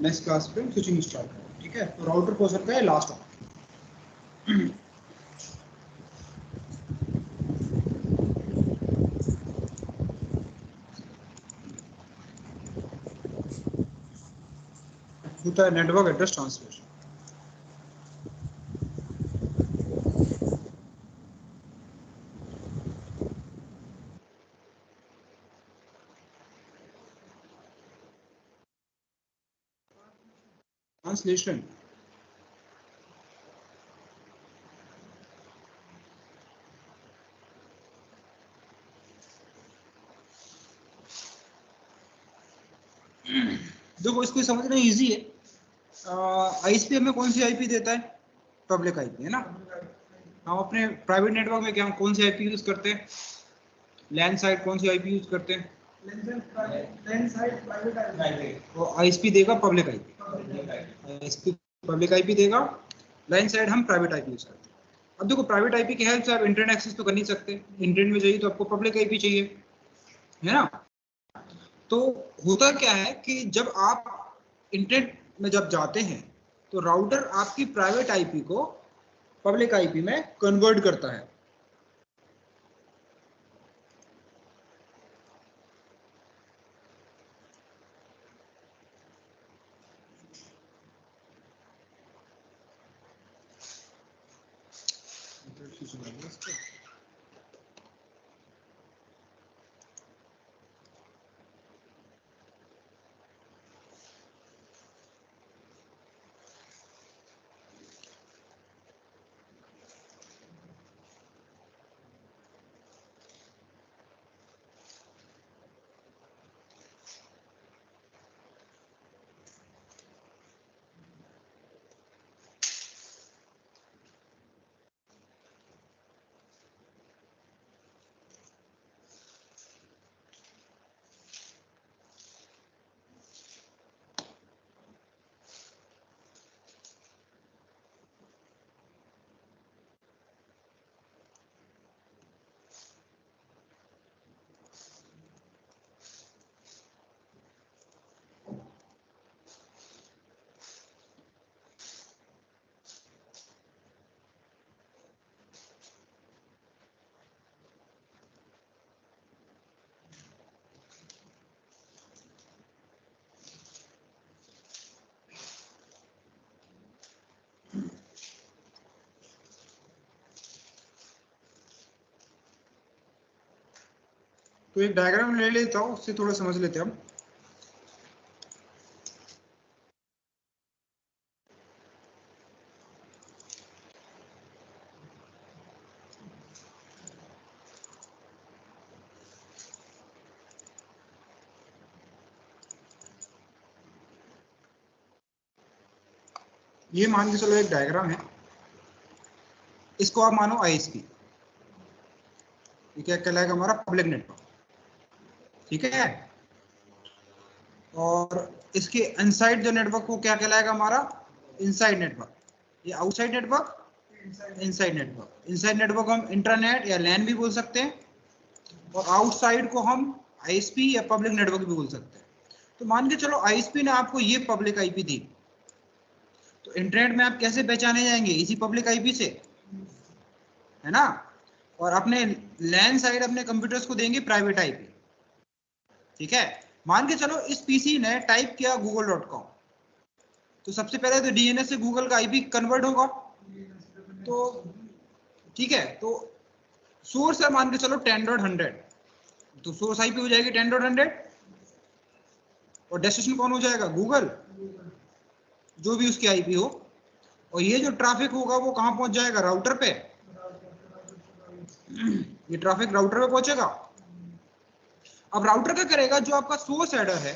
Next class पे switching start करें, ठीक है। तो राउटर हो सकता है लास्ट ऑप्शन। होता है नेटवर्क एड्रेस ट्रांसलेशन। ट्रांसलेशन देखो इसको समझना इजी है। आईएसपी हमें कौन सी आईपी देता है? पब्लिक आईपी, है ना। हम अपने प्राइवेट नेटवर्क में क्या कौन सी आईपी यूज करते हैं? लैन साइड कौन सी आईपी यूज करते हैं? लैन साइड प्राइवेट आईपी। तो आईएसपी देगा public IP, ISP public IP देगा, लैन साइड हम प्राइवेट आईपी यूज करते हैं। अब देखो प्राइवेट आईपी की हेल्प से आप इंटरनेट एक्सेस तो कर नहीं सकते, इंटरनेट में चाहिए तो आपको पब्लिक आईपी चाहिए, है ना। तो होता क्या है कि जब आप इंटरनेट में जब जाते हैं तो राउटर आपकी प्राइवेट आईपी को पब्लिक आईपी में कन्वर्ट करता है। तो एक डायग्राम ले लेता हूँ, उससे थोड़ा समझ लेते हैं हम। ये मान के चलो एक डायग्राम है, इसको आप मानो आईएसपी, ये क्या कहलाएगा? हमारा पब्लिक नेटवर्क, ठीक है। और इसके इनसाइड जो नेटवर्क को क्या कहलाएगा? हमारा इनसाइड नेटवर्क। ये outside network, inside network. Inside network हम इंटरनेट या लैन भी बोल सकते हैं, और आउटसाइड को हम आईएसपी या पब्लिक नेटवर्क भी बोल सकते हैं। तो मान के चलो आईएसपी ने आपको ये पब्लिक आईपी दी, तो इंटरनेट में आप कैसे पहचाने जाएंगे? इसी पब्लिक आईपी से, है ना। और अपने लैन साइड अपने कंप्यूटर्स को देंगे प्राइवेट आईपी, ठीक है। मान के चलो इस पीसी ने टाइप किया google.com, तो सबसे पहले तो डीएनएस से गूगल का आईपी कन्वर्ट होगा, तो ठीक है। तो सोर्स है मान के चलो 10.100, तो सोर्स आईपी हो जाएगी 10.100, और डेस्टिनेशन कौन हो जाएगा? गूगल, जो भी उसकी आईपी हो। और ये जो ट्रैफिक होगा वो कहां पहुंच जाएगा? राउटर पे। ये ट्रैफिक राउटर पे पहुंचेगा। अब राउटर क्या करेगा? जो आपका सोर्स हेडर है,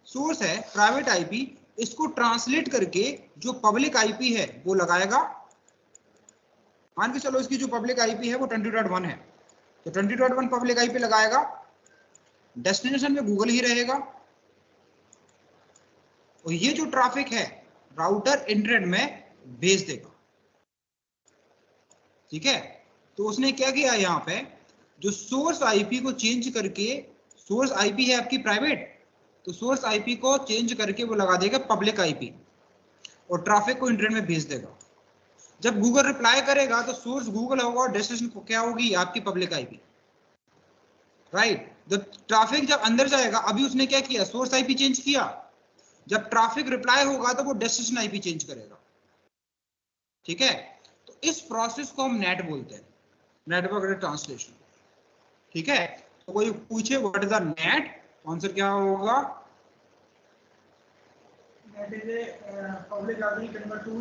सोर्स है प्राइवेट आईपी, इसको ट्रांसलेट करके जो पब्लिक आईपी है वो लगाएगा। मान के चलो इसकी जो पब्लिक आईपी है वो 20.1 है, तो 20.1 पब्लिक आईपी लगाएगा, डेस्टिनेशन में गूगल ही रहेगा, और ये जो ट्रैफिक है राउटर इंटरनेट में भेज देगा, ठीक है। तो उसने क्या किया? यहाँ पे जो सोर्स आईपी को चेंज करके, सोर्स आईपी है आपकी प्राइवेट, तो सोर्स आईपी को चेंज करके वो लगा देगा पब्लिक आईपी और ट्रैफिक को इंटरनेट में भेज देगा। जब गूगल रिप्लाई करेगा तो सोर्स गूगल होगा और डेस्टिनेशन को क्या होगी, आपकी पब्लिक आईपी, राइट। जब ट्रैफिक जब अंदर जाएगा, अभी उसने क्या किया, सोर्स आईपी चेंज किया, जब ट्रैफिक रिप्लाई होगा तो वो डेस्टिनेशन आईपी चेंज करेगा, ठीक है। तो इस प्रोसेस को हम नेट बोलते हैं, नेटवर्क ट्रांसलेशन, ठीक है। तो कोई पूछे what is the net, answer क्या होगा? That is a public IP convert to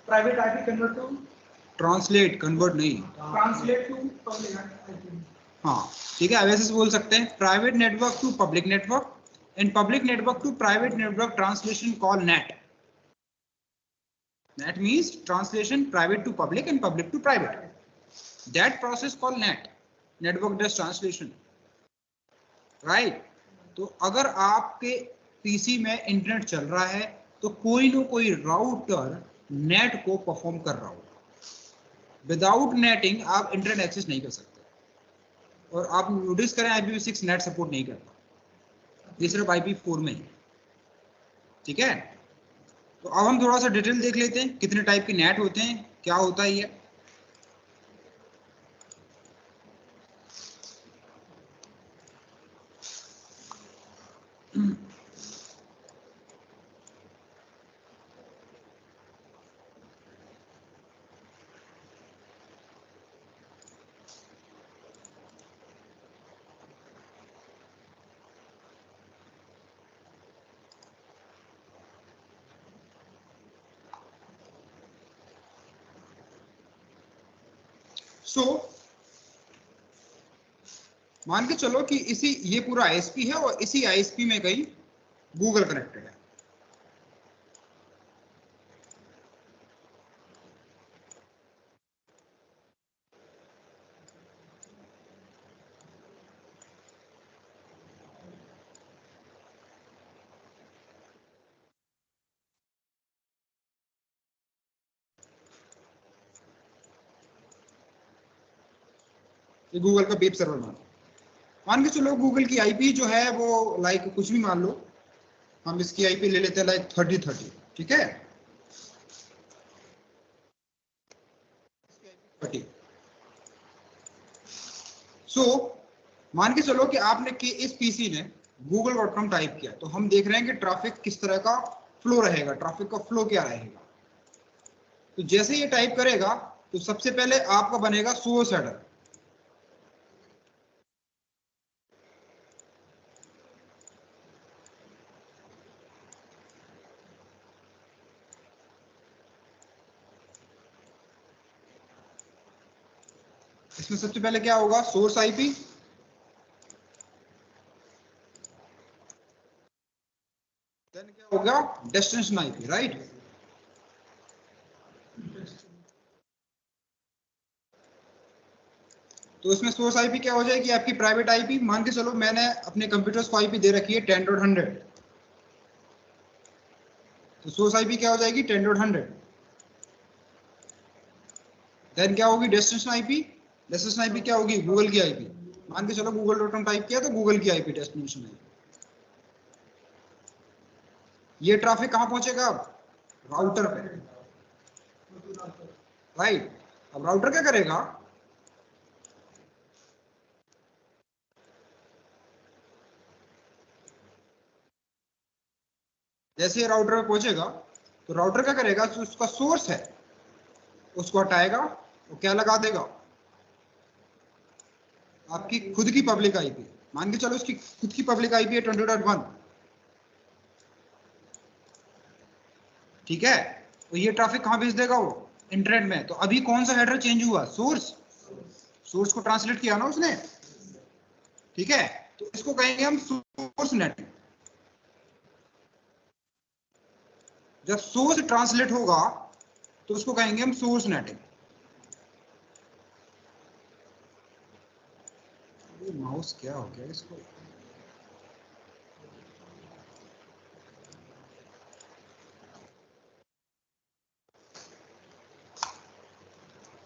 private IP convert to translate, convert नहीं, translate to public IP. हाँ ठीक है, वैसे बोल सकते हैं private network to public network and public network to private network translation call NAT. NAT means translation private to public and public to private, that process call NAT, network does translation, right. तो अगर आपके PC में internet चल रहा है तो कोई ना कोई राउटर नेट को परफॉर्म कर रहा होगा। विदाउट नेटिंग आप इंटरनेट एक्सेस नहीं कर सकते, और आप नोटिस करें IPv6 नेट सपोर्ट नहीं करता, ये सिर्फ IP4 में है, ठीक है। तो अब हम थोड़ा सा डिटेल देख लेते हैं कितने टाइप के नेट होते हैं, क्या होता है ये। सो मान के चलो कि इसी ये पूरा ISP है और इसी ISP में कहीं गूगल कनेक्टेड है, ये गूगल का वेब सर्वर मान के चलो गूगल की IP जो है वो लाइक कुछ भी मान लो, हम इसकी IP ले लेते हैं लाइक 3030, ठीक है 30। सो मान के चलो कि आपने कि इस पीसी ने google.com टाइप किया, तो हम देख रहे हैं कि ट्रैफिक किस तरह का फ्लो रहेगा, ट्रैफिक का फ्लो क्या रहेगा। तो जैसे ये टाइप करेगा तो सबसे पहले आपका बनेगा सोर्स हेडर, इसमें सबसे पहले क्या होगा, सोर्स आईपी, देन क्या होगा, डेस्टिनेशन आईपी, राइट। तो इसमें सोर्स आईपी क्या हो जाएगी, आपकी प्राइवेट आईपी। मान के चलो मैंने अपने कंप्यूटर्स को आईपी दे रखी है 10.100, तो सोर्स आईपी क्या हो जाएगी 10.100। देन क्या होगी, डेस्टिनेशन आईपी, डेस्टिनेशन आईपी क्या होगी, गूगल की आईपी। मान के चलो google.com टाइप किया तो गूगल की आईपी डेस्टिनेशन है। ये ट्रैफिक कहां पहुंचेगा, अब राउटर पे, राइट। अब राउटर क्या करेगा, जैसे ये राउटर पे पहुंचेगा तो राउटर क्या करेगा, जो उसका सोर्स है उसको हटाएगा और क्या लगा देगा, आपकी खुद की पब्लिक आईपी। मान के चलो उसकी खुद की पब्लिक आईपी है 20.1, ठीक है। तो ये ट्रैफिक कहां भेज देगा, वो इंटरनेट में। तो अभी कौन सा हेडर चेंज हुआ, सोर्स, सोर्स को ट्रांसलेट किया ना उसने, ठीक है। तो इसको कहेंगे हम सोर्स नेटिंग। जब सोर्स ट्रांसलेट होगा तो उसको कहेंगे हम सोर्स नेटिंग। माउस क्या हो गया इसको,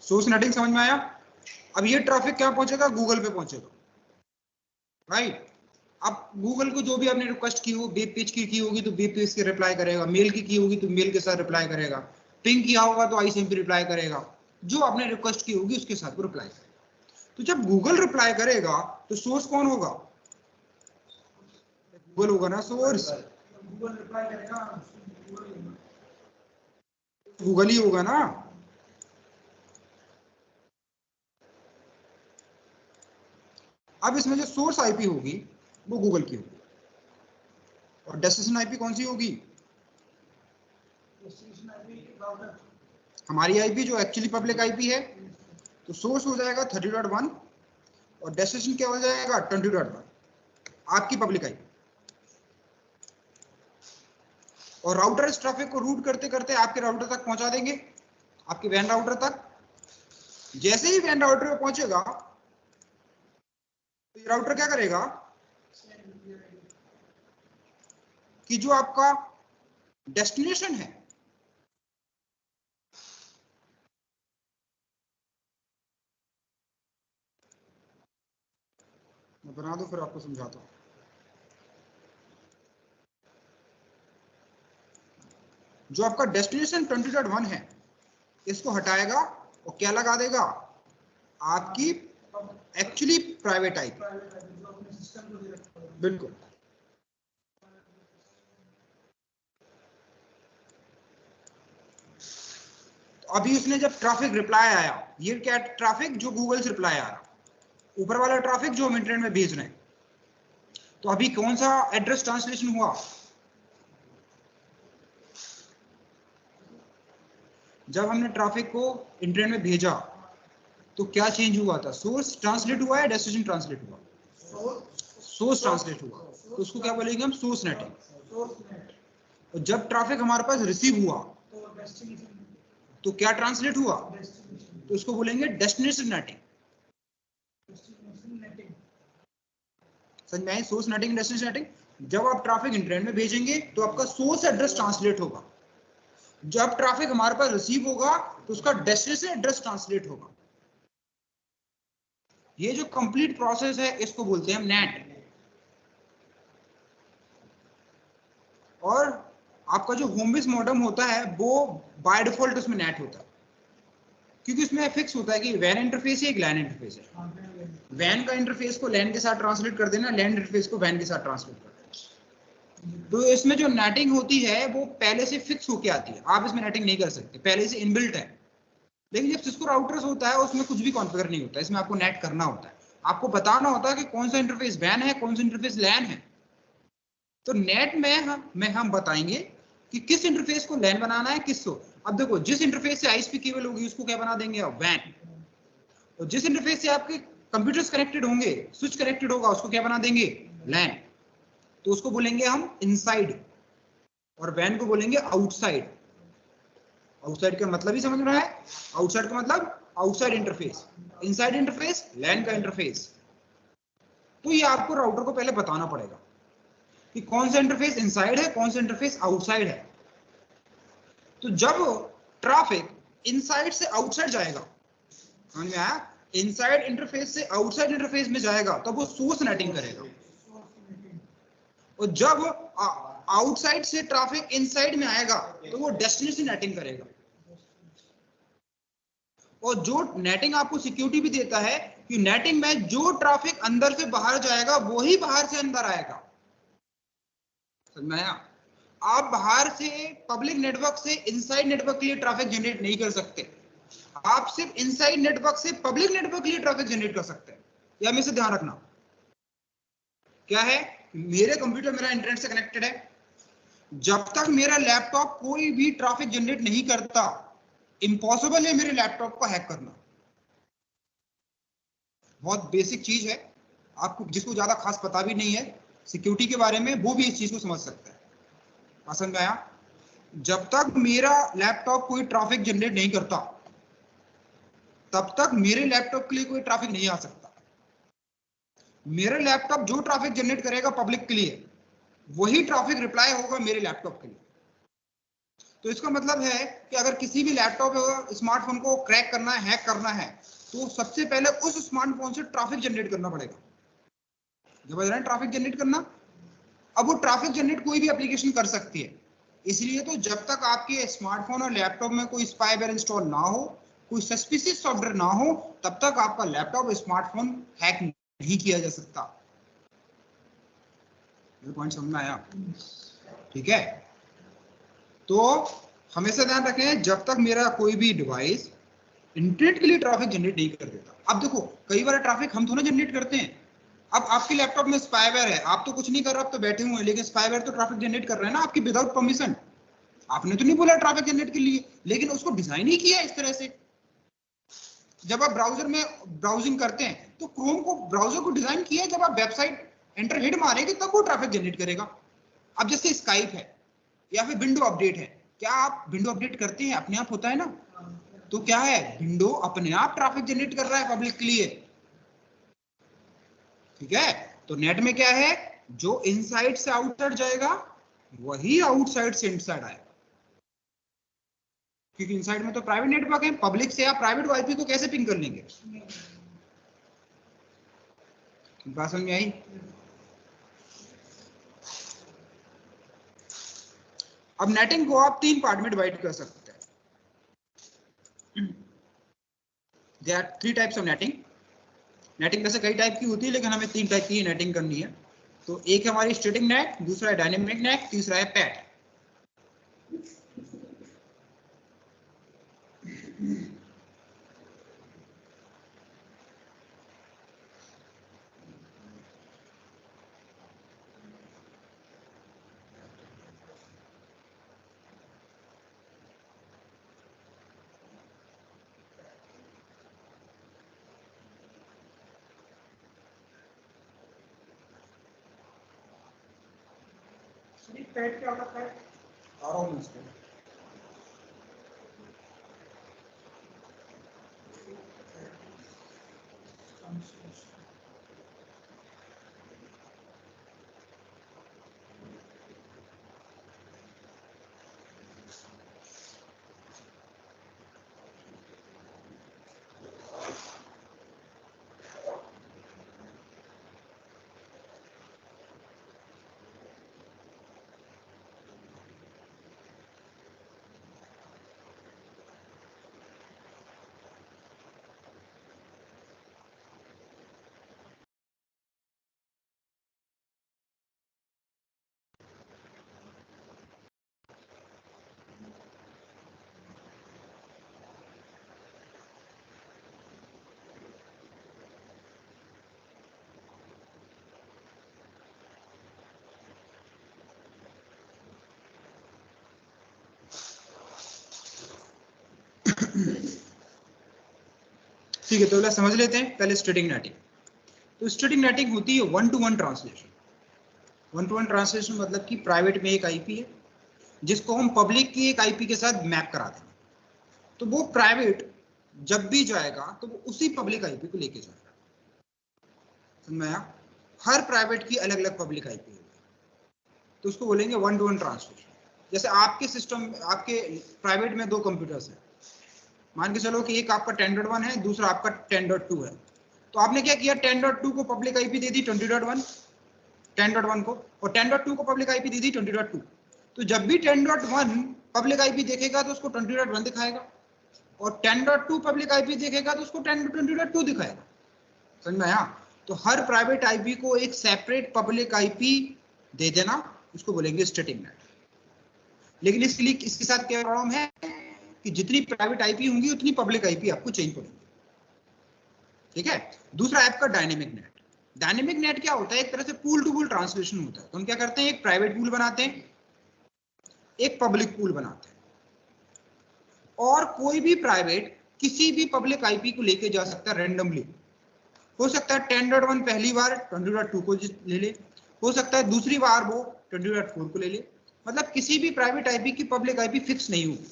सोर्स नेटिंग समझ में आया। अब ये ट्रैफिक क्या पहुंचेगा, गूगल पे पहुंचेगा, राइट। अब गूगल को जो भी आपने रिक्वेस्ट की हो, वेब पेज की होगी तो वेब पेज के रिप्लाई करेगा, मेल की होगी तो मेल के साथ रिप्लाई करेगा, पिंग किया होगा तो आईसीएमपी रिप्लाई करेगा, जो आपने रिक्वेस्ट की होगी उसके साथ वो रिप्लाई करेगा। तो जब गूगल रिप्लाई करेगा तो सोर्स कौन होगा? गूगल होगा ना सोर्स, गूगल रिप्लाई करेगा, गूगल ही होगा ना। अब इसमें जो सोर्स आईपी होगी वो गूगल की होगी और डेस्टिनेशन आईपी कौन सी होगी? हमारी आईपी जो एक्चुअली पब्लिक आईपी है। तो सोर्स हो जाएगा 30.1 और डेस्टिनेशन क्या हो जाएगा 20.1, आपकी पब्लिक आईपी। और राउटर इस ट्रैफिक को रूट करते करते आपके राउटर तक पहुंचा देंगे, आपके वैन राउटर तक। जैसे ही वैन राउटर पे पहुंचेगा तो ये राउटर क्या करेगा कि जो आपका डेस्टिनेशन है मैं बना दूं फिर आपको समझाता हूं। जो आपका डेस्टिनेशन 20.1 है इसको हटाएगा और क्या लगा देगा? आपकी एक्चुअली प्राइवेट आईपी। बिल्कुल। तो अभी उसने जब ट्रैफिक रिप्लाई आया, ये क्या ट्रैफिक जो गूगल से रिप्लाई आ रहा, ऊपर वाला ट्रैफिक जो हम इंटरनेट में भेज रहे हैं। तो अभी कौन सा एड्रेस ट्रांसलेशन हुआ? जब हमने ट्रैफिक को इंटरनेट में भेजा तो क्या चेंज हुआ था? सोर्स ट्रांसलेट हुआ या डेस्टिनेशन ट्रांसलेट हुआ? सोर्स ट्रांसलेट हुआ। तो उसको क्या बोलेंगे हम? Source netting. और जब ट्रैफिक हमारे पास रिसीव हुआ तो क्या ट्रांसलेट हुआ? तो उसको बोलेंगे डेस्टिनेशन नेटिंग। समझ में आई? Source netting, destination netting. जब आप ट्रैफिक इंटरनेट में भेजेंगे तो आपका सोर्स एड्रेस ट्रांसलेट होगा, जब ट्रैफिक हमारे पास रिसीव होगा तो उसका डेस्टिनेशन एड्रेस ट्रांसलेट होगा। ये जो कंप्लीट प्रोसेस है इसको बोलते हैं हम नेट। और आपका जो होम बेस मॉडेम होता है वो बाय डिफॉल्ट उसमें नेट होता है, क्योंकि उसमें फिक्स होता है कि वैन इंटरफेस है, एक लैन इंटरफेस है। वैन का इंटरफेस को लैन के साथ ट्रांसलेट कर देना, लैन इंटरफेस को वैन के साथ ट्रांसलेट कर देना। तो इसमें जो नेटिंग होती है वो पहले से फिक्स होके आती है, आप इसमें नेटिंग नहीं कर सकते, पहले से इनबिल्ट है। लेकिन जब सिस्को राउटर्स होता है उसमें कुछ भी कॉन्फ़िगर नहीं होता, इसमें आपको नेट करना होता है, आपको बताना होता है कि कौन सा इंटरफेस वैन है, कौन सा इंटरफेस लैन है। तो नेट में हम बताएंगे कि किस इंटरफेस को लैन बनाना है, किस को। अब देखो, जिस इंटरफेस से आईएसपी केबल होगी उसको क्या बना देंगे? वैन। और जिस इंटरफेस से आपके कंप्यूटर्स कनेक्टेड होंगे, स्विच कनेक्टेड होगा, उसको क्या बना देंगे? लैन। तो उसको बोलेंगे हम इनसाइड और वैन को बोलेंगे आउटसाइड। आउटसाइड का मतलब ही समझ में है? आउटसाइड का मतलब आउटसाइड इंटरफेस, इनसाइड इंटरफेस लैन का इंटरफेस। तो ये आपको राउटर को पहले बताना पड़ेगा कि कौन सा इंटरफेस इनसाइड है, कौन सा इंटरफेस आउटसाइड है। तो जब ट्रैफिक इनसाइड से आउटसाइड जाएगा, समझ में आया? इनसाइड इंटरफेस से आउटसाइड इंटरफेस में जाएगा तब वो सोर्स नेटिंग करेगा। और जब आउटसाइड से ट्रैफिक इनसाइड में आएगा तो वो डेस्टिनेशन नेटिंग करेगा। और जो नेटिंग आपको सिक्योरिटी भी देता है कि नेटिंग में जो ट्रैफिक अंदर से बाहर जाएगा वही बाहर से अंदर आएगा। समझ में आया? आप बाहर से पब्लिक नेटवर्क से इनसाइड नेटवर्क के लिए ट्रैफिक जनरेट नहीं कर सकते, आप सिर्फ इनसाइड नेटवर्क से पब्लिक नेटवर्क के लिए ट्रैफिक जनरेट कर सकते हैं। यह हमेशा ध्यान रखना। क्या है? मेरे कंप्यूटर मेरा इंटरनेट से कनेक्टेड है, जब तक मेरा लैपटॉप कोई भी ट्रैफिक जनरेट नहीं करता, इम्पॉसिबल है मेरे लैपटॉप को हैक करना। बहुत बेसिक चीज है, आपको जिसको ज्यादा खास पता भी नहीं है सिक्योरिटी के बारे में, वो भी इस चीज को समझ सकता है। समझ में आया? जब तक मेरा लैपटॉप कोई ट्रैफिक जनरेट नहीं करता तब तक मेरे लैपटॉप के लिए कोई ट्रैफिक नहीं आ सकता। मेरा लैपटॉप जो ट्रैफिक जनरेट करेगा पब्लिक के लिए, वही ट्रैफिक रिप्लाई होगा मेरे लैपटॉप के लिए। तो इसका मतलब है कि अगर किसी भी लैपटॉप स्मार्टफोन को क्रैक करना है, हैक करना है, तो सबसे पहले उस स्मार्टफोन से ट्रैफिक जनरेट करना पड़ेगा। समझ रहे हैं, ट्रैफिक जनरेट करना। अब वो ट्रैफिक जनरेट कोई भी एप्लीकेशन कर सकती है, इसलिए तो जब तक आपके स्मार्टफोन और लैपटॉप में कोई स्पाईवेयर इंस्टॉल ना हो, कोई सस्पिशियस सॉफ्टवेयर ना हो, तब तक आपका लैपटॉप स्मार्टफोन हैक नहीं किया जा सकता। ये पॉइंट समझ में आया? ठीक है, तो हमेशा ध्यान रखें जब तक मेरा कोई भी डिवाइस इंटरनेट के लिए ट्रैफिक जनरेट नहीं कर देता। अब देखो कई बार ट्रैफिक हम थोड़ा जनरेट करते हैं। अब आपके लैपटॉप में स्पाईवेयर है, आप तो कुछ नहीं कर रहे, आप तो बैठे हुए हैं, लेकिन स्पाईवेयर तो ट्रैफिक जनरेट कर रहे हैं ना आपकी विदाउट परमिशन। आपने तो नहीं बोला ट्रैफिक जनरेट के लिए, लेकिन उसको डिजाइन ही किया इस तरह से। जब आप ब्राउजर में ब्राउजिंग करते हैं तो क्रोम को ब्राउजर को डिजाइन किया, जब आप वेबसाइट एंटर हिट मारेंगे तब वो ट्रैफिक जनरेट करेगा। अब जैसे स्काइप है या फिर विंडो अपडेट है, क्या आप विंडो अपडेट करते हैं? अपने आप होता है ना, तो क्या है, विंडो अपने आप ट्रैफिक जनरेट कर रहा है पब्लिक के लिए। ठीक है, तो नेट में क्या है, जो इनसाइड से आउटसाइड जाएगा वही आउटसाइड से इनसाइड आएगा, क्योंकि इनसाइड में तो प्राइवेट नेटवर्क है। पब्लिक से आप प्राइवेट वाईफाई को कैसे पिंग कर लेंगे? बात समझ में आई? अब नेटिंग को आप 3 पार्ट में डिवाइड कर सकते हैं। There are 3 types of NATing. NATing वैसे कई टाइप की होती है, लेकिन हमें 3 टाइप की नेटिंग करनी है। तो एक है हमारी स्टैटिक नेट, दूसरा है डायनेमिक नेट, तीसरा है पैट। पैड क्या होता है? ठीक है, तो पहले समझ लेते हैं पहले स्टैटिक नेटिंग। तो स्टैटिक नेटिंग होती है 1-to-1 ट्रांसलेशन। 1-to-1 ट्रांसलेशन मतलब कि प्राइवेट में एक आईपी है जिसको हम पब्लिक की एक आईपी के साथ मैप करा देंगे, तो वो प्राइवेट जब भी जाएगा तो वो उसी पब्लिक आईपी को लेके जाएगा। समझ में आया? हर प्राइवेट की अलग अलग पब्लिक आईपी होगी, तो उसको बोलेंगे 1-to-1 ट्रांसलेशन। जैसे आपके सिस्टम, आपके प्राइवेट में 2 कंप्यूटर्स हैं, मान के चलो कि एक आपका 10.1 है, दूसरा आपका 10.2 है। तो आपने क्या किया, 10.2 को पब्लिक आईपी दे दी 20.1, 10.1 को, और 10.2 को पब्लिक आईपी दे दी 20.2। तो जब भी 10.1 पब्लिक आईपी देखेगा तो उसको 20.1 दिखाएगा, और 10.2 पब्लिक आईपी देखेगा तो उसको 20.2 दिखाएगा। समझ में आया? तो हर प्राइवेट आईपी को एक सेपरेट पब्लिक आईपी दे देना, उसको बोलेंगे स्टैटिक नेट। लेकिन इसके लिए इसके साथ क्या प्रॉब्लम है कि जितनी प्राइवेट आईपी होंगी उतनी पब्लिक आईपी आपको चाहिए पड़ेगी। ठीक है, दूसरा आपका डायनेमिक नेट। डायनेमिक नेट क्या होता है, एक तरह से पूल टू पूल ट्रांसलेशन होता है। तो हम क्या करते हैं, एक प्राइवेट पूल बनाते हैं, एक पब्लिक पूल बनाते हैं, और कोई भी प्राइवेट किसी भी पब्लिक आईपी को लेके जा सकता है रैंडमली। हो सकता है 10.1 पहली बार 20.2 को ले ले, हो सकता है दूसरी बार वो 20.4 को ले ले। मतलब किसी भी प्राइवेट आईपी की पब्लिक आईपी फिक्स नहीं होगी,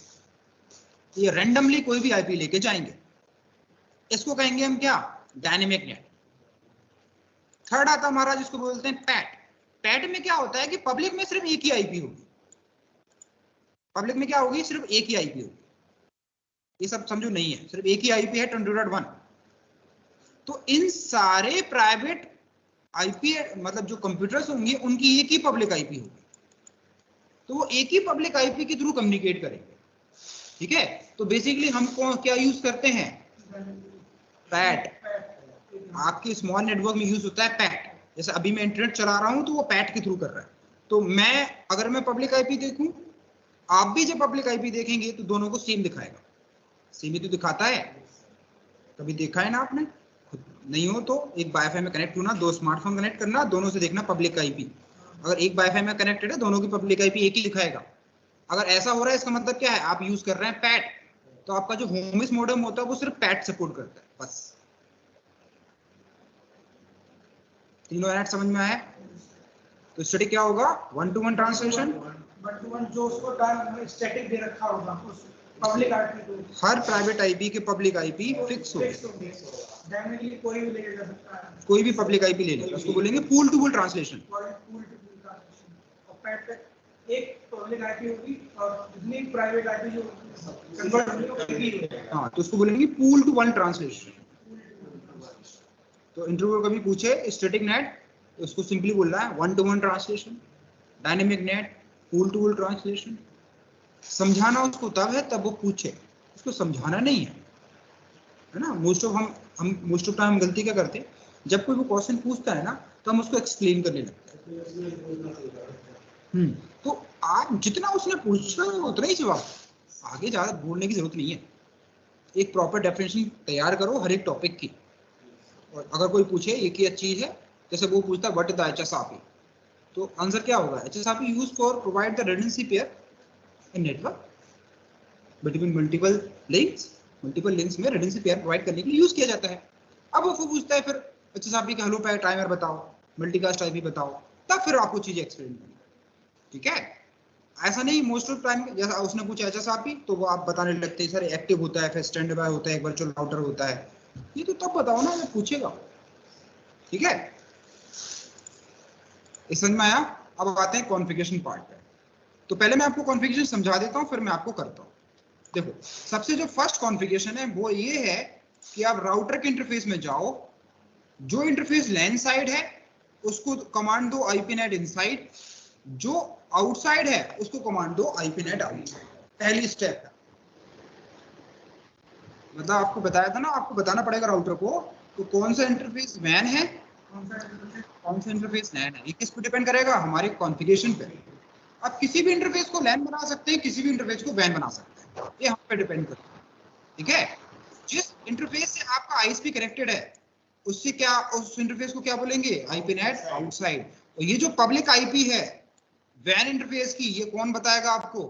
ये रैंडमली कोई भी आईपी लेके जाएंगे। इसको कहेंगे हम क्या, डायनेमिक नेट। थर्ड आता हमारा जिसको बोलते हैं पैट। पैट में क्या होता है कि पब्लिक में सिर्फ एक ही आईपी होगी। पब्लिक में क्या होगी, सिर्फ एक ही आईपी होगी। ये सब समझो नहीं है, सिर्फ एक ही आईपी है 20.1। तो इन सारे प्राइवेट आईपी मतलब जो कंप्यूटर्स होंगे उनकी एक ही पब्लिक आईपी होगी, तो वो एक ही पब्लिक आईपी के थ्रू कम्युनिकेट करेंगे। ठीक है, तो बेसिकली हम क्या यूज करते हैं, पैट। आपके स्मॉल नेटवर्क में यूज होता है पैट। जैसे अभी मैं इंटरनेट चला रहा हूं तो वो पैट के थ्रू कर रहा है। तो अगर मैं पब्लिक आईपी देखूं, आप भी जब पब्लिक आईपी देखेंगे तो दोनों को सेम दिखाएगा। सेम ही तो दिखाता है, कभी देखा है ना आपने? नहीं हो तो एक वाईफाई में कनेक्ट होना, दो स्मार्टफोन कनेक्ट करना, दोनों से देखना पब्लिक आईपी। अगर एक वाईफाई में कनेक्टेड है, दोनों की पब्लिक आईपी एक ही दिखाएगा। अगर ऐसा हो रहा है, इसका मतलब क्या है, आप यूज कर रहे हैं पैट, तो आपका जो होमिस मॉडेम होता है वो सिर्फ पैट सपोर्ट करता है, बस। तीनों ऐड समझ में आया? तो स्टडी क्या होगा, 1-to-1 ट्रांसलेशन। 1-to-1 जो उसको स्टैटिक दे रखा होगा उस पब्लिक आईपी को, हर प्राइवेट आईपी के पब्लिक आईपी फिक्स होगी, डायनेमिकली कोई भी ले जा सकता है, कोई भी पब्लिक आईपी ले लेगा, उसको बोलेंगे पूल टू पूल ट्रांसलेशन। एक पब्लिक आईपी होगी और जितनी प्राइवेट आईपी जो कन्वर्ट होगी, हाँ, तो उसको बोलेंगे पूल टू वन ट्रांसलेशन। तो इंटरव्यू कभी पूछे स्टैटिक नेट, तो उसको सिंपली बोल रहा है 1-to-1 translation. Dynamic NAT pool to pool translation. समझाना उसको तब है तब वो पूछे, उसको समझाना नहीं है ना। मोस्ट ऑफ टाइम हम गलती क्या करते हैं, जब कोई वो क्वेश्चन पूछता है ना तो हम उसको एक्सप्लेन करने लगते हैं। तो आप जितना उसने पूछा उतना ही जवाब, आगे ज्यादा बोलने की जरूरत नहीं है। एक प्रॉपर डेफिनेशन तैयार करो हर एक टॉपिक की। और अगर कोई पूछे एक ही चीज है, जैसे वो पूछता है व्हाट इज द HSRP, तो आंसर क्या होगा, HSRP use for provide the redundancy pair in network between multiple links में रिडंडेंसी पेयर प्रोवाइड करने के लिए यूज किया जाता है। अब वो पूछता है फिर HSRP का हेलो पैर टाइमर बताओ, मल्टीकास्ट आईपी बताओ, तब फिर आपको चीजें एक्सप्लेन करनी। ठीक है, ऐसा नहीं मोस्ट ऑफ टाइम जैसा उसने पूछा HSRP तो वो आप बताने लगते हैं सर एक्टिव होता है, फिर स्टैंड बाय होता है, एक वर्चुअल राउटर होता है। ये तो तब बताओ ना जब पूछेगा। ठीक है, इस समझ में आया? अब आते हैं कॉन्फ़िगरेशन पार्ट पे। तो पहले मैं आपको कॉन्फ़िगरेशन समझा देता हूं, फिर मैं आपको करता हूं। देखो, सबसे जो फर्स्ट कॉन्फ़िगरेशन है वो ये है कि आप राउटर के इंटरफेस में जाओ, जो इंटरफेस लैन साइड है उसको कमांड दो आईपीनेट इनसाइड, जो आउटसाइड है उसको कमांड दो आईपीनेट आउटसाइड। पहली स्टेप है, मतलब आपको बताया था ना, आपको बताना पड़ेगा राउटर को तो कौन सा इंटरफेस वैन है, कौन सा इंटरफेस लैन है। ये किस पे डिपेंड करेगा, हमारे कॉन्फ़िगरेशन पे। आप किसी भी इंटरफेस को लैन बना सकते हैं, किसी भी इंटरफेस को वैन बना सकते हैं, ये हम पे डिपेंड करता है। ठीक है, जिस इंटरफेस से आपका आईएसपी कनेक्टेड है उससे क्या, उस इंटरफेस को क्या बोलेंगे, आईपीनेट आउटसाइड। और ये जो पब्लिक आईपी है वैन इंटरफेस की, ये कौन बताएगा आपको,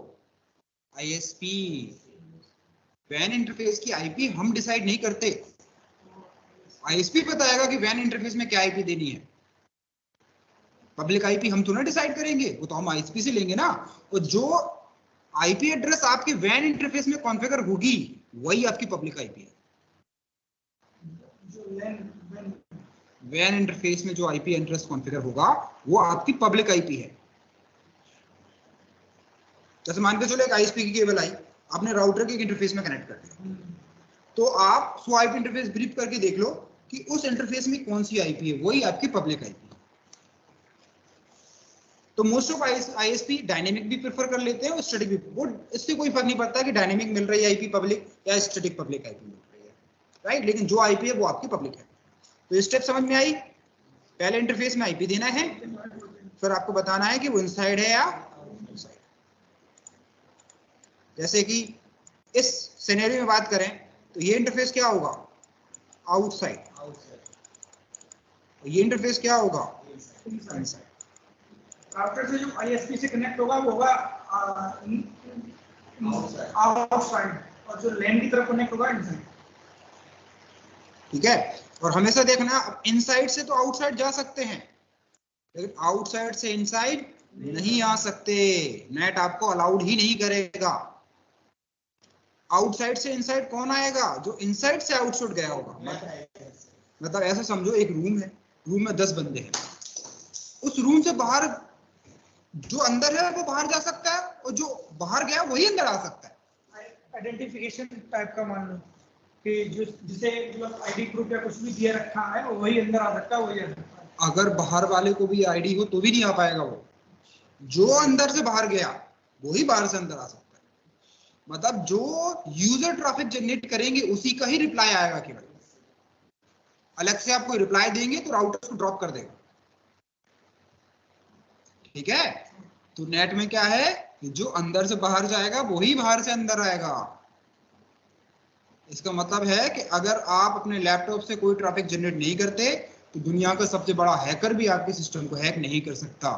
आईएसपी। वैन इंटरफेस की आईपी हम डिसाइड नहीं करते, आईएसपी बताएगा कि वैन इंटरफेस में क्या आईपी देनी है। पब्लिक आईपी हम तो ना डिसाइड करेंगे, वो तो हम आईएसपी से लेंगे ना। और जो आईपी एड्रेस आपके वैन इंटरफेस में कॉन्फ़िगर होगी वही आपकी पब्लिक आईपी है। वैन इंटरफेस में जो आईपी एड्रेस कॉन्फ़िगर होगा वो आपकी पब्लिक आईपी है। जैसे मान के चलो एक आईएसपी की केबल आई, आपने राउटर के इंटरफेस में कनेक्ट कर दिया, तो आप सो आईपी इंटरफेस ब्रीफ करके देख लो कि उस इंटरफेस में कौन सी आईपी है, वही आपकी पब्लिक आईपी है। तो मोस्ट ऑफ आईएसपी डायनेमिक भी प्रेफर कर लेते हैं और स्टैटिक भी, वो इससे कोई फर्क नहीं पड़ता कि डायनेमिक मिल रही है आईपी पब्लिक या स्टैटिक पब्लिक आईपी मिल रही है, राइट। लेकिन जो आईपी है वो आपकी पब्लिक है। तो स्टेप समझ में आई, पहले इंटरफेस में आईपी देना है, फिर आपको बताना है कि वो इनसाइड है या आउटसाइड। जैसे कि इस सिनेरियो में बात करें तो ये इंटरफेस क्या होगा, आउटसाइड, ये इंटरफेस क्या होगा, इनसाइड। राउटर से जो आईएसपी से कनेक्ट होगा वो होगा आउटसाइड, और जो लैन की तरफ कनेक्ट होगा इनसाइड। ठीक है, और हमेशा देखना इनसाइड से तो आउटसाइड जा सकते हैं, लेकिन आउटसाइड से इनसाइड नहीं आ सकते, नेट आपको अलाउड ही नहीं करेगा। आउटसाइड से इनसाइड कौन आएगा, जो इनसाइड से आउटसाइड गया होगा। मतलब ऐसा समझो एक रूम है, रूम में 10 बंदे हैं, उस रूम से बाहर जो अंदर है वो बाहर जा सकता है और जो बाहर गया वही अंदर आ सकता है। आइडेंटिफिकेशन टाइप का मान लो कि जो जिसे मतलब आईडी प्रूफ या कुछ भी दिया रखा है वही अंदर आ सकता है, वही अंदर। अगर बाहर वाले को भी आईडी हो तो भी नहीं आ पाएगा। वो जो अंदर से बाहर गया वो ही बाहर से अंदर आ सकता है। मतलब जो यूजर ट्रैफिक जनरेट करेंगे उसी का ही रिप्लाई आएगा केवल। अलग से आप कोई रिप्लाई देंगे तो राउटर उसको ड्रॉप कर देगा। ठीक है, तो नेट में क्या है कि जो अंदर से बाहर जाएगा वही बाहर से अंदर आएगा। इसका मतलब है कि अगर आप अपने लैपटॉप से कोई ट्रैफिक जनरेट नहीं करते तो दुनिया का सबसे बड़ा हैकर भी आपके सिस्टम को हैक नहीं कर सकता।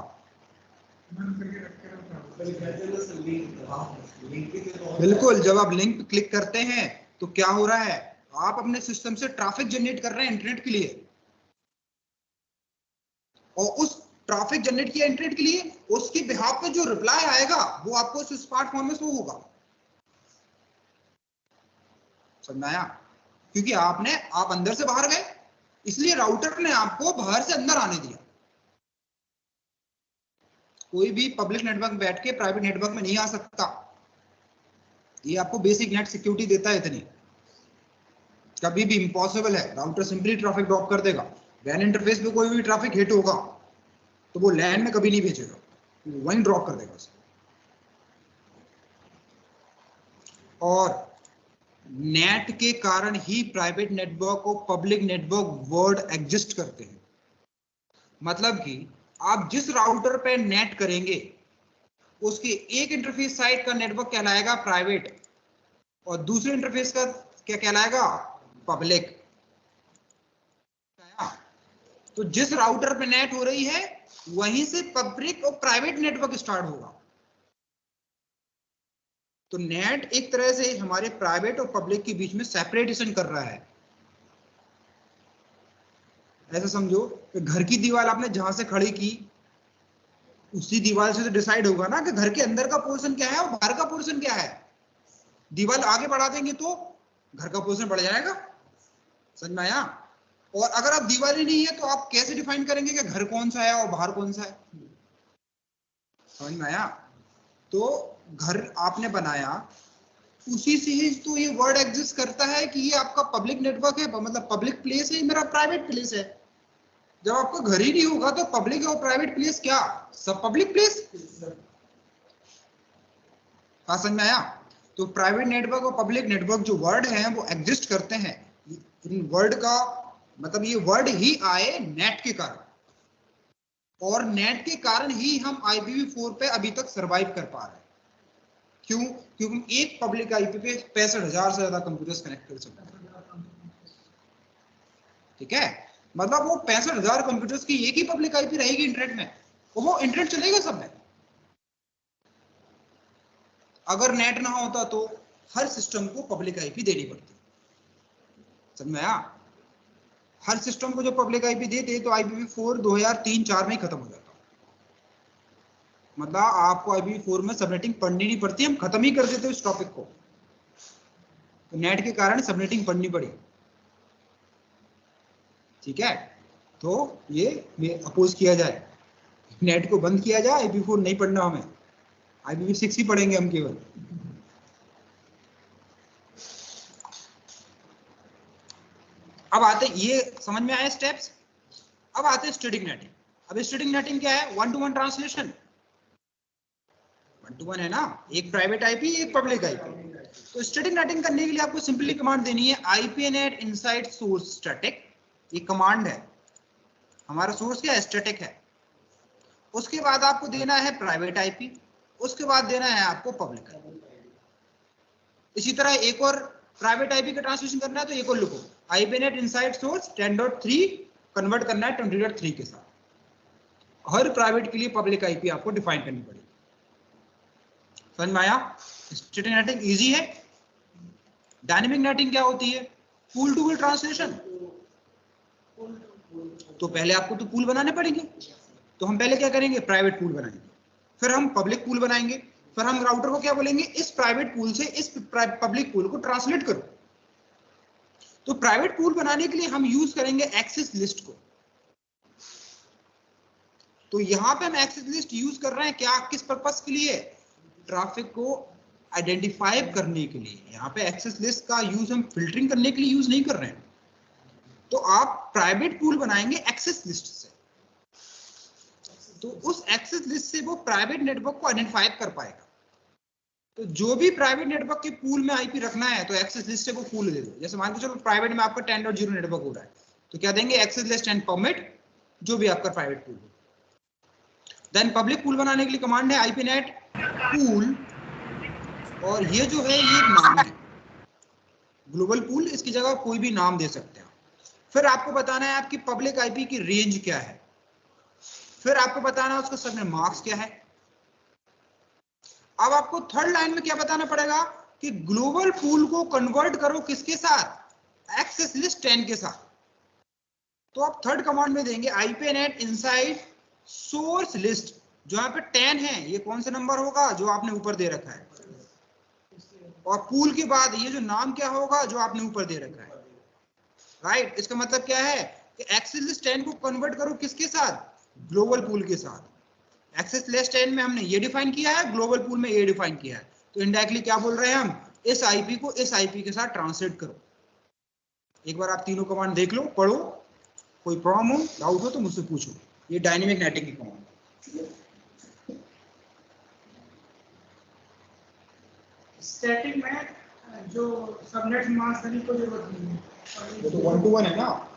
बिल्कुल, जब आप लिंक पे क्लिक करते हैं तो क्या हो रहा है, आप अपने सिस्टम से ट्रैफिक जनरेट कर रहे हैं इंटरनेट के लिए, और उस ट्रैफिक जनरेट किया इंटरनेट के लिए, उसके बिहाफ पे जो रिप्लाई आएगा वो आपको उस स्मार्टफोन में शो होगा। समझ आया? क्योंकि आप अंदर से बाहर गए, इसलिए राउटर ने आपको बाहर से अंदर आने दिया। कोई भी पब्लिक नेटवर्क बैठ के प्राइवेट नेटवर्क में नहीं आ सकता। ये आपको बेसिक नेट सिक्योरिटी देता है इतनी। कभी भी इम्पॉसिबल है, राउटर सिंपली ट्रैफिक ड्रॉप कर देगा। वैन इंटरफेस पे कोई भी ट्रैफिक हिट होगा तो वो लैन में कभी नहीं भेजेगा, वहीं ड्रॉप कर देगा उसे। और नेट के कारण ही प्राइवेट नेटवर्क और पब्लिक नेटवर्क वर्ड एग्जिस्ट करते हैं। मतलब कि आप जिस राउटर पे नेट करेंगे उसके एक इंटरफेस साइड का नेटवर्क कहलाएगा प्राइवेट और दूसरे इंटरफेस का क्या कहलाएगा, पब्लिक। तो जिस राउटर पे नेट हो रही है वहीं से पब्लिक और प्राइवेट नेटवर्क स्टार्ट होगा। तो नेट एक तरह से हमारे प्राइवेट और पब्लिक के बीच में सेपरेटेशन कर रहा है। ऐसा समझो कि घर की दीवार आपने जहां से खड़ी की उसी दीवार से तो डिसाइड होगा ना कि घर के अंदर का पोर्शन क्या है और बाहर का पोर्शन क्या है। दीवार आगे बढ़ा देंगे तो घर का पोर्शन बढ़ जाएगा। समझ में आया? और अगर आप दीवार ही नहीं है तो आप कैसे डिफाइन करेंगे कि घर कौन सा है और बाहर कौन सा है? समझ में आया? तो घर आपने बनाया उसी से ही तो ये वर्ड एग्जिस्ट करता है कि ये आपका पब्लिक नेटवर्क है, मतलब पब्लिक प्लेस है, मेरा प्राइवेट प्लेस है। जब आपका घर ही नहीं होगा तो पब्लिक और प्राइवेट प्लेस क्या, सब पब्लिक प्लेस। हाँ, समझ में आया? तो प्राइवेट नेटवर्क और पब्लिक नेटवर्क जो वर्ड है वो एग्जिस्ट करते हैं। इन वर्ड का मतलब ये वर्ड ही आए नेट के कारण, और नेट के कारण ही हम IPv4 पे अभी तक सरवाइव कर पा रहे हैं। क्यों? क्योंकि हम एक पब्लिक आईपी पे 65,000 से ज्यादा कंप्यूटर्स कनेक्ट कर सकते हैं। ठीक है, मतलब वो 65,000 कंप्यूटर्स की एक ही पब्लिक आईपी रहेगी इंटरनेट में, वो इंटरनेट चलेगा सब में। अगर नेट ना होता तो हर सिस्टम को पब्लिक आईपी देनी पड़ती। समझ में आया? हर सिस्टम को जो पब्लिक आईपी देते तो IPv4 2003-4 में ही खत्म हो जाता। मतलब आपको IPv4 में सबनेटिंग पढ़नी नहीं पड़ती, हम खत्म ही कर देते इस टॉपिक को। तो नेट के कारण सबनेटिंग पढ़नी पड़ी। ठीक है, तो ये अपोज किया जाए, नेट को बंद किया जाए, IPv4 नहीं पढ़ना हमें, IPv6 ही पढ़ेंगे हम केवल। अब आते, ये समझ में आए स्टेप्स। अब आते हैं स्टैटिक नेटिंग। अब स्टैटिक नेटिंग क्या है? 1-to-1 translation. 1-to-1 है ना, एक प्राइवेट आईपी एक पब्लिक आईपी। तो स्टैटिक नेटिंग करने के लिए आपको सिंपली कमांड देनी है IPNet इनसाइड सोर्स स्टैटिक। ये कमांड है, हमारा सोर्स क्या है, स्टैटिक है। उसके बाद आपको देना है प्राइवेट आईपी, उसके बाद देना है आपको पब्लिक आईपी। इसी तरह एक और प्राइवेट आईपी का ट्रांसलेशन करना है तो एक और लिखो IPNet इनसाइड सोर्स 10.3 कन्वर्ट करना है 20.3 के साथ। हर प्राइवेट के लिए पब्लिक आईपी आपको डिफाइन करनी पड़ेगी। समझ में आया? स्टैटिक नेटिंग इजी है। डायनेमिक नेटिंग क्या होती है? Pool to pool translation. तो पहले आपको तो पूल बनाने पड़ेंगे, तो हम पहले क्या करेंगे, प्राइवेट पूल बनाएंगे, फिर हम पब्लिक पूल बनाएंगे, फिर हम राउटर को क्या बोलेंगे, इस प्राइवेट पूल से इस पब्लिक पूल को ट्रांसलेट करो। तो प्राइवेट पूल बनाने के लिए हम यूज करेंगे एक्सेस लिस्ट को। तो यहां पे हम एक्सेस लिस्ट यूज कर रहे हैं क्या, किस पर्पस के लिए, ट्रैफिक को आइडेंटिफाई करने के लिए। यहाँ पे एक्सेस लिस्ट का यूज हम फिल्टरिंग करने के लिए यूज नहीं कर रहे हैं। तो आप प्राइवेट पूल बनाएंगे एक्सेस लिस्ट से, तो उस एक्सेस लिस्ट से वो प्राइवेट नेटवर्क को आइडेंटिफाई कर पाएगा। तो जो भी प्राइवेट नेटवर्क के पूल में आईपी रखना है तो एक्सेस लिस्ट से वो पूल दे दो। जैसे मान के चलो प्राइवेट में आपका 10.0 नेटवर्क हो रहा है तो क्या देंगे, एक्सेस लिस्ट एंड परमिट जो भी आपका प्राइवेट पूल हो। देन पब्लिक पूल बनाने के लिए कमांड है आईपीनेट पूल, और ये जो है ये एक नाम है ग्लोबल पूल, इसकी जगह कोई भी नाम दे सकते हैं। फिर आपको बताना है आपकी पब्लिक आईपी की रेंज क्या है, फिर आपको बताना है उसका सबनेट मास्क क्या है। अब आपको थर्ड लाइन में क्या बताना पड़ेगा कि ग्लोबल पूल को कन्वर्ट करो किसके साथ, एक्सेस लिस्ट 10 के साथ। तो आप थर्ड कमांड में देंगे आईपीनेट इनसाइड सोर्स लिस्ट, जो यहाँ पे 10 है ये कौन सा नंबर होगा जो आपने ऊपर दे रखा है, और पूल के बाद ये जो नाम क्या होगा जो आपने ऊपर दे रखा है। राइट, इसका मतलब क्या है कि एक्सेस लिस्ट 10 को कन्वर्ट करो किसके साथ, ग्लोबल पूल के साथ। एक्सेस लिस्ट 10 में हमने ये डिफाइन किया है, ग्लोबल पूल में ये डिफाइन किया है, तो इनडायरेक्टली क्या बोल रहे हैं हम, इस आईपी को इस आईपी के साथ ट्रांसलेट करो। एक बार आप तीनों कमांड देख लो, पढ़ो, कोई प्रॉब्लम हो डाउट हो तो मुझसे पूछो। ये डायनेमिक नेटिंग की कमांड। स्टैटिक में जो सबनेट मास्क करने को जरूरत नहीं है, वो तो 1 to 1 है ना।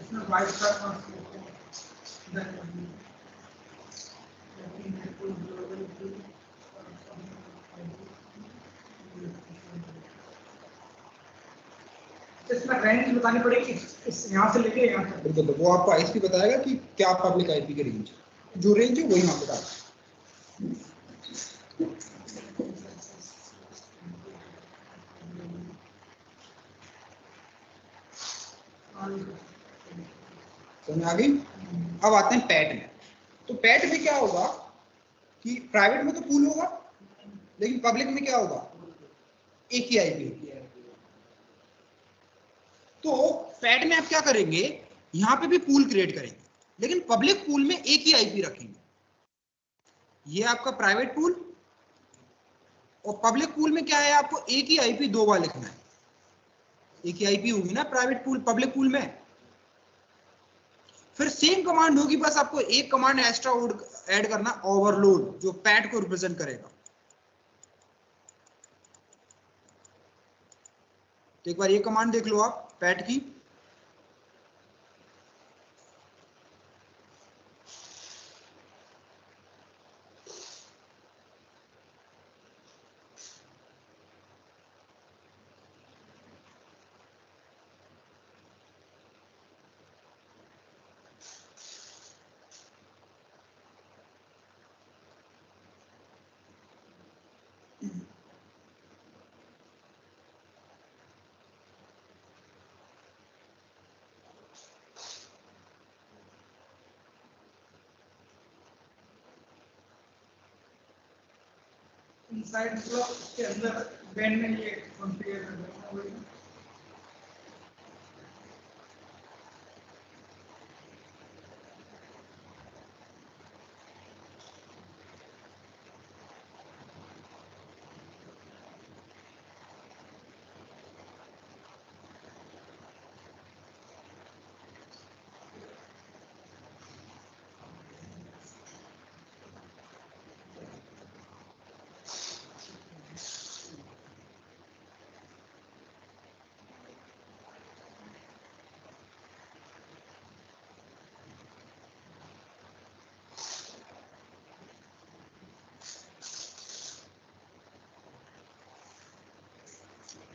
इसमें वाइट कार्ड मास्क इसमें रेंज बतानी पड़ेगी, इस यहाँ से लेके यहाँ तक। बिल्कुल, वो आपको आईएसपी बताएगा कि क्या पब्लिक आईपी की रेंज, जो रेंज है वही यहाँ पे डाल। समझ आ गई। अब आते हैं पैट में। तो पैट में क्या होगा कि प्राइवेट में तो पूल होगा, लेकिन पब्लिक में क्या होगा, एक ही आईपी होगी। तो पैट में आप क्या करेंगे, यहां पे भी पूल क्रिएट करेंगे, लेकिन पब्लिक पूल में एक ही आईपी रखेंगे। ये आपका प्राइवेट पूल, और पब्लिक पूल में क्या है, आपको एक ही आईपी 2 बार लिखना है। एक ही आईपी होगी ना प्राइवेट पूल पब्लिक पूल में। फिर सेम कमांड होगी, बस आपको एक कमांड एक्स्ट्रा ऐड करना, ओवरलोड, जो पैट को रिप्रेजेंट करेगा। तो एक बार ये कमांड देख लो आप पैट की। इनसाइड मतलब के अंदर बैंड में ये कॉन्फ़िगर करना है।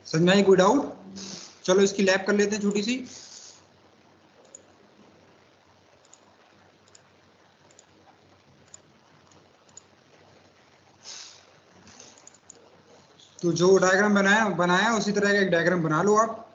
समझ में आई कोई डाउट? चलो इसकी लैब कर लेते हैं छोटी सी। तो जो डायग्राम बनाया उसी तरह का एक डायग्राम बना लो आप।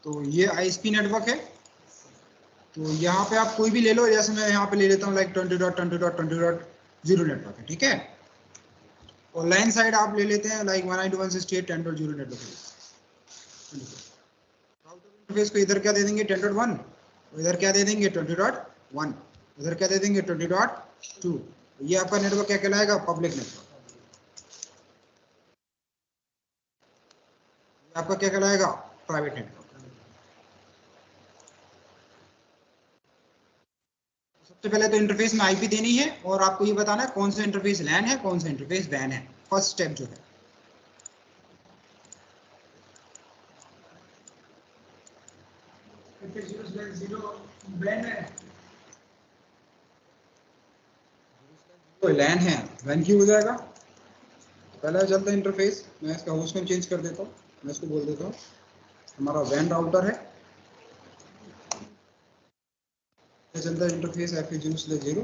तो ये आईएसपी नेटवर्क है। तो यहाँ पे आप कोई भी ले लो, जैसे मैं यहाँ पे ले लेता हूँ लाइक 20.20.20.0 नेटवर्क है, ठीक है। और लाइन साइड आप ले लेते हैं लाइक 192.168.10.0 नेटवर्क है। इंटरफेस को इधर क्या दे देंगे 10.1, इधर क्या दे देंगे 20.1, इधर क्या दे देंगे 20.2। ये आपका नेटवर्क क्या कहलाएगा, पब्लिक नेटवर्क। आपका क्या कहलाएगा, प्राइवेट नेटवर्क। सबसे पहले तो इंटरफेस में आईपी देनी है और आपको ये बताना है कौन सा इंटरफेस लैन है, कौन सा इंटरफेस वैन है। फर्स्ट स्टेप जो है तो लैन है, वैन क्यों हो जाएगा। पहले चलता है इंटरफेस, मैं इसका होस्ट नेम चेंज कर देता हूँ, मैं इसको बोल देता हूँ हमारा वैन राउटर है। चलता है इंटरफेस FAG/0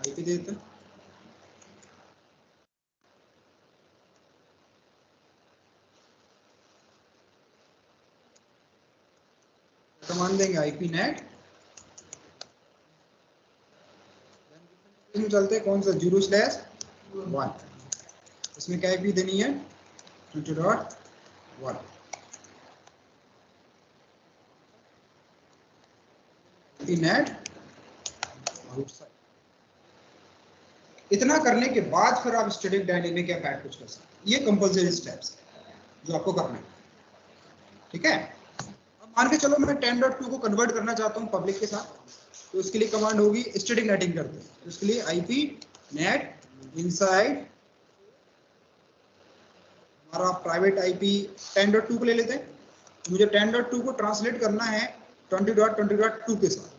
आईपी देते हैं। मान देंगे आईपी नेट। इसमें चलते हैं कौन सा 0/1, इसमें क्या आईपी देनी है 20.1 नेट आउटसाइड। इतना करने के बाद फिर आप स्टैटिक डायनेमिक या पैट कुछ कर सकते हैं। ये कंपल्सरी स्टेप्स जो आपको करना है, ठीक है। अब मान के चलो मैं 10.2 को कन्वर्ट करना चाहता हूँ पब्लिक के साथ, तो इसके लिए कमांड होगी स्टैटिक नेटिंग करते हैं। तो इसके लिए आईपी नेट इनसाइड हमारा प्राइवेट आईपी 10.2 को ले लेते हैं। तो मुझे 10.2 को ट्रांसलेट करना है 20.20.2 के साथ।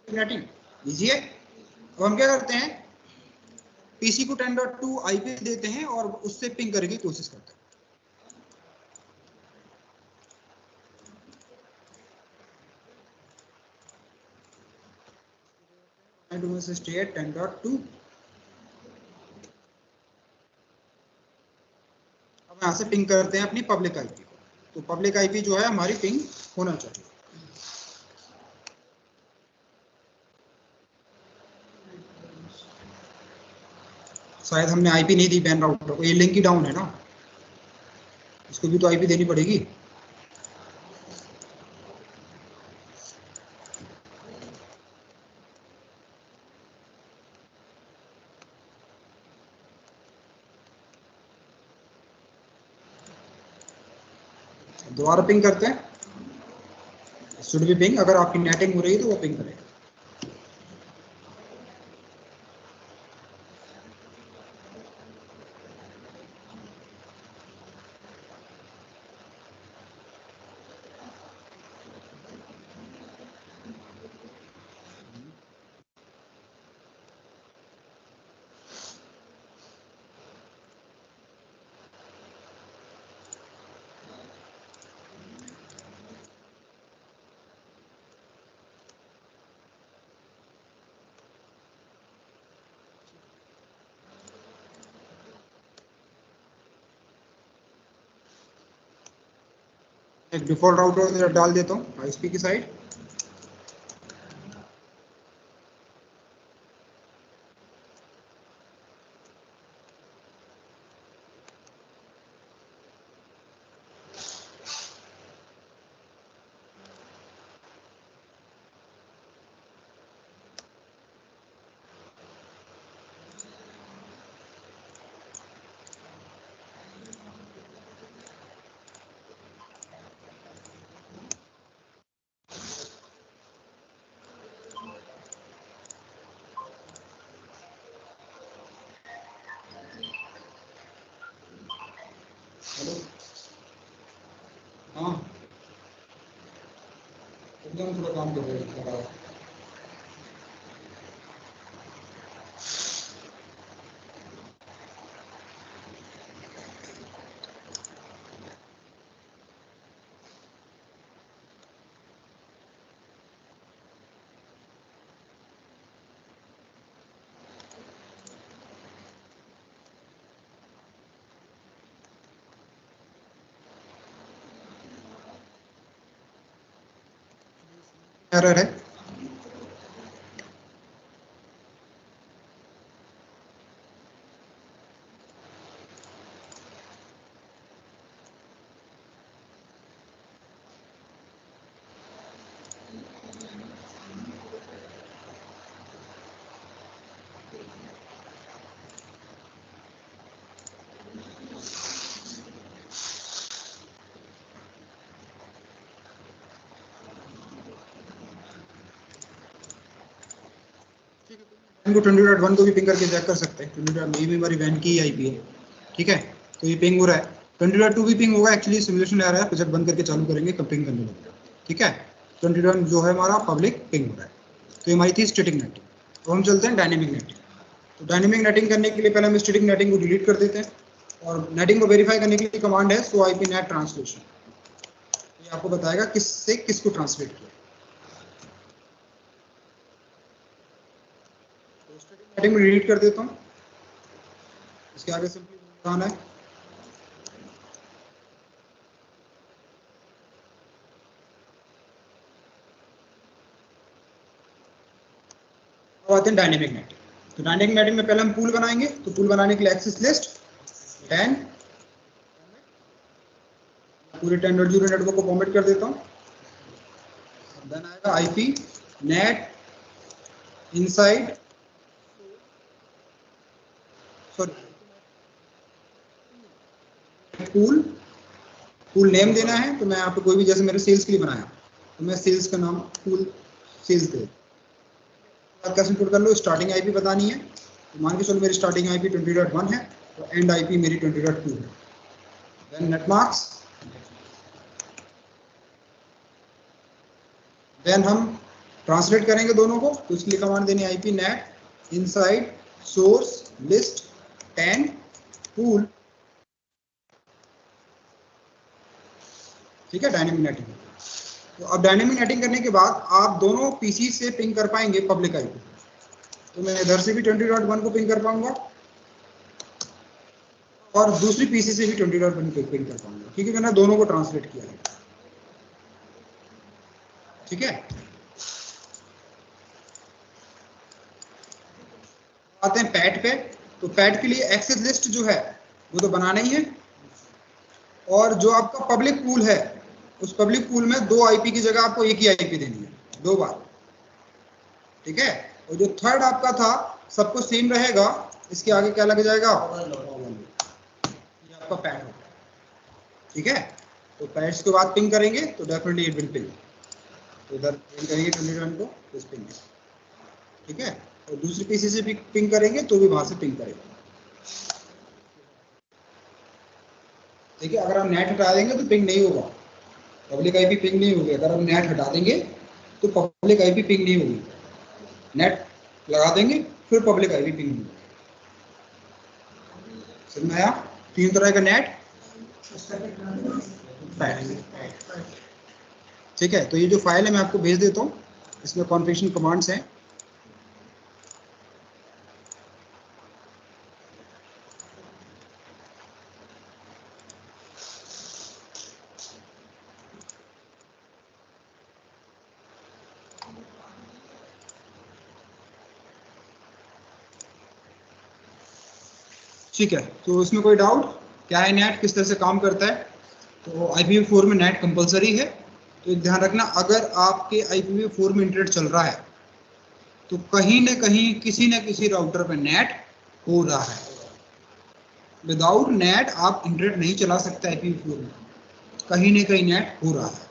नेटिंग लीजिए। अब हम क्या करते हैं, पीसी को 10.2 आईपी देते हैं और उससे पिंग करने की कोशिश करते हैं। स्टेट 10.2। अब यहाँ से पिंग करते हैं अपनी पब्लिक आईपी को। तो पब्लिक आईपी जो है हमारी पिंग होना चाहिए। शायद हमने आईपी नहीं दी वैन राउटर को, ये लिंक ही डाउन है ना, इसको भी तो आईपी देनी पड़ेगी। दोबारा पिंग करते हैं, शुड बी पिंग। अगर आपकी नेटिंग हो रही है तो वो पिंग करेगा। एक डिफॉल्ट राउटर डाल देता हूँ आईएसपी की साइड। हेलो, हाँ एकदम थोड़ा काम कर रहे हैं। एरर है? इनको 20.1 को भी पिंग करके चेक कर सकते हैं। 20.1 भी हमारी वैन की आईपी है, ठीक है। तो ये पिंग हो रहा है, 20.2 भी पिंग होगा। एक्चुअली सिमुलेशन आ रहा है, प्रोजेक्ट बंद करके चालू करेंगे तब पिंग करने लगेगा, ठीक है। 20.1 जो है हमारा पब्लिक पिंग हो रहा है। तो ये हमारी थी स्टैटिक नेटिंग। तो हम चलते हैं डायनेमिक नेटिंग। तो डायनेमिक नेटिंग करने के लिए पहले हम स्टैटिक नेटिंग को डिलीट कर देते हैं, और नेटिंग को वेरीफाई करने के लिए कमांड है सो आईपी नेट ट्रांसलेशन। ये आपको बताएगा किससे किसको ट्रांसलेट किया। तो स्टैटिक नेटिंग में डिलीट कर देता हूँ, इसके आगे सिंपली बताना है आते हैं डायनेमिक नेटिंग। तो डायनेमिक नेटिंग में पहले हम पूल बनाएंगे। तो पूल बनाने के लिए एक्सेस लिस्ट 10 पूरे 10.0 नेटवर्क को फॉर्मेट कर देता हूँ। देन आएगा IP net inside, sorry pool, pool name देना है। तो मैं यहाँ पे कोई भी, जैसे मेरे सेल्स के लिए बनाया तो मैं सेल्स का नाम पूल सेल्स दे। कैसे इनपुट कर लो, स्टार्टिंग आईपी बतानी है। तो मान के चलो मेरी स्टार्टिंग आईपी 20.1 है, तो एंड आईपी मेरी 20.2 है। देन नेटमार्क्स, देन हम ट्रांसलेट करेंगे दोनों को। तो इसके लिए कमांड देनी है IP net inside source list 10 pool, ठीक है, डायनेमिक नेटिंग। तो अब डायनेमिक नेटिंग करने के बाद आप दोनों पीसी से पिंग कर पाएंगे पब्लिक आईपी। तो मैं इधर से भी 20.1 को पिंग कर पाऊंगा और दूसरी पीसी से भी 20.1 को पिंग कर पाऊंगा, क्योंकि मैंने दोनों को ट्रांसलेट किया है, ठीक है। आते हैं पैट पे। तो पैट के लिए एक्सेस लिस्ट जो है वो तो बनाना ही है, और जो आपका पब्लिक पूल है उस पब्लिक पूल में 2 आईपी की जगह आपको एक ही आईपी देनी है 2 बार, ठीक है। और जो थर्ड आपका था सब कुछ सेम रहेगा, इसके आगे क्या लग जाएगा, ये आपका पैट होगा, ठीक है। तो पैट्स के बाद पिंग करेंगे तो डेफिनेटली इट विल पिंग। तो इधर पिंग करेंगे 21 को, इस पिंग, ठीक है। और दूसरी पीसी से भी पिंग करेंगे तो भी वहां से पिंग करेगा, ठीक है। अगर हम नेट हटा देंगे तो पिंग नहीं होगा, पब्लिक आईपी पिंग नहीं होगी। अगर हम नेट हटा देंगे तो पब्लिक आईपी पिंग नहीं होगी, नेट लगा देंगे फिर पब्लिक आईपी पिंग होगी। समझ में आया? 3 तरह का नेट, ठीक है। तो ये जो फाइल है मैं आपको भेज देता हूँ, इसमें कॉन्फ़िगरेशन कमांड्स हैं। ठीक है, तो इसमें कोई डाउट क्या है, नेट किस तरह से काम करता है? तो IPv4 में नेट कंपलसरी है। तो ध्यान रखना, अगर आपके IPv4 में इंटरनेट चल रहा है तो कहीं न कहीं किसी न किसी राउटर पे नेट हो रहा है। विदाउट नेट आप इंटरनेट नहीं चला सकते IPv4 में, कहीं न कहीं नेट हो रहा है।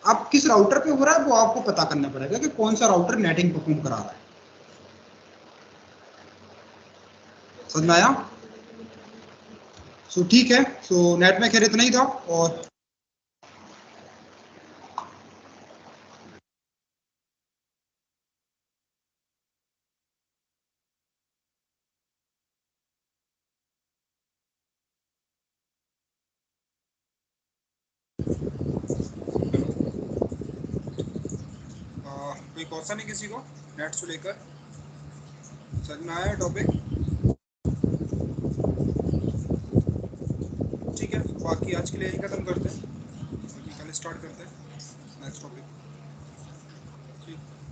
अब किस राउटर पे हो रहा है वो आपको पता करना पड़ेगा कि कौन सा राउटर नेटिंग परफॉर्म करा रहा है। समझ में आया? सो ठीक है, सो नेट में खैर इतना ही था। और कोई क्वेश्चन है किसी को नेट से लेकर? समझ में आया टॉपिक? ठीक है, बाकी आज के लिए यही खत्म करते हैं, बाकी कल स्टार्ट करते हैं नेक्स्ट टॉपिक। ठीक।